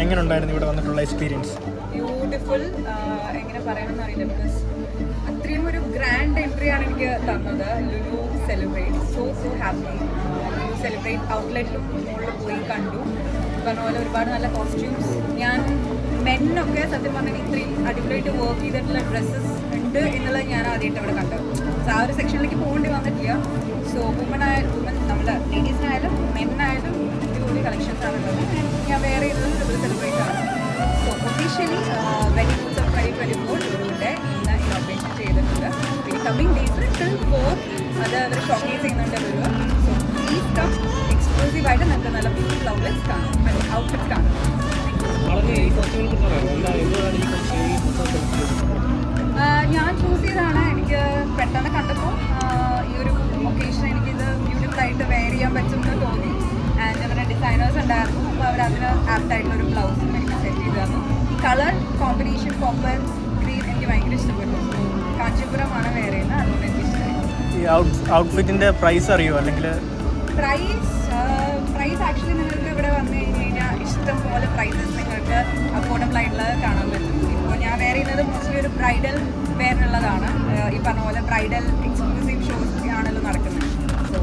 എങ്ങനെ ഉണ്ടായിരുന്നു ഇവിടെ വന്നിട്ടുള്ള എക്സ്പീരിയൻസ്? ബ്യൂട്ടിഫുൾ. എങ്ങനെ പറയണമെന്ന് അറിയില്ല, ബിക്കോസ് അത്രയും ഒരു ഗ്രാൻഡ് എൻട്രി ആണ് എനിക്ക് തന്നത്. Lulu celebrate, so happy. Lulu celebrate ഔട്ട്ലെറ്റിലും മുകളിൽ പോയി കണ്ടു. പറഞ്ഞ പോലെ ഒരുപാട് നല്ല കോസ്റ്റ്യൂംസ്. ഞാൻ മെന്നൊക്കെ സത്യം പറഞ്ഞാൽ ഇത്രയും അടിപൊളിയായിട്ട് വർക്ക് ചെയ്തിട്ടുള്ള ഡ്രസ്സസ് ഉണ്ട് എന്നുള്ളത് ഞാൻ ആദ്യമായിട്ട് അവിടെ കണ്ടത്. സോ ആ ഒരു സെക്ഷനിലേക്ക് പോകേണ്ടി വന്നിട്ടില്ല. സോ വുമൺ നമ്മുടെ ലേഡീസിനായാലും മെന്നായാലും അടിപൊളി കളക്ഷൻസ് ആണുള്ളത്. ഞാൻ വേറെ ചെയ്തത് ലുലു സെലിബ്രേറ്റ് ആണ്. So officially wedding booth of 2024 ലുലുവിൻ്റെ ഇന്ന് ഇനോഗ്രേഷൻ ചെയ്തിട്ടുണ്ട്. പിന്നെ കമ്മിങ് ഡേയ്സിൽ ടിൽ 4 അത് അവർ ഷോക്കേസ് ചെയ്യുന്നുണ്ട് ലുലു. So please come. എക്സ്ക്ലൂസീവായിട്ട് നിങ്ങൾക്ക് നല്ല ബ്യൂട്ടിഫുൾ ഔട്ട്ലെറ്റ്സ് കാണും, ഔട്ട്ഫിറ്റ്സ് കാണും. ഞാൻ ചൂസ് ചെയ്തതാണ്. എനിക്ക് പെട്ടെന്ന് കണ്ടപ്പോൾ ഈ ഒരു ഒക്കേഷൻ എനിക്കിത് ബ്യൂട്ടിഫുള്ളായിട്ട് വെയർ ചെയ്യാൻ പറ്റുമെന്ന് തോന്നി. ആൻഡ് അവരുടെ ഡിസൈനേഴ്സ് ഉണ്ടായിരുന്നു. അപ്പോൾ അവരതിന് ആപ്റ്റായിട്ടുള്ളൊരു ബ്ലൗസും എനിക്ക് സെറ്റ് ചെയ്ത് തന്നു. ഈ കളർ കോമ്പിനേഷൻ കോപ്പർ ഗ്രീൻ എനിക്ക് ഭയങ്കര ഇഷ്ടപ്പെട്ടു. കാഞ്ചീപുരമാണ് വെയർ ചെയ്യുന്നത്, അതുകൊണ്ട് എനിക്ക് ഇഷ്ടമായി. ഈ ഔട്ട്ഫിറ്റിൻ്റെ പ്രൈസ് അറിയുമോ? അല്ലെങ്കിൽ പ്രൈസ് ആക്ച്വലി നിങ്ങൾക്ക് ഇവിടെ വന്നു കഴിഞ്ഞ് കഴിഞ്ഞാൽ ഇഷ്ടം പോലെ പ്രൈസസ് നിങ്ങൾക്ക് അഫോർഡബിൾ ആയിട്ടുള്ളത് കാണാൻ പറ്റും. ഇപ്പോൾ ഞാൻ വെയർ ചെയ്യുന്നത് മോസ്റ്റ്ലി ഒരു ബ്രൈഡൽ വെയറിനുള്ളതാണ്. ഈ പറഞ്ഞ പോലെ ബ്രൈഡൽ എക്സ്ക്ലൂസീവ് ഷോസ് ആണല്ലോ നടക്കുന്നത്. സോ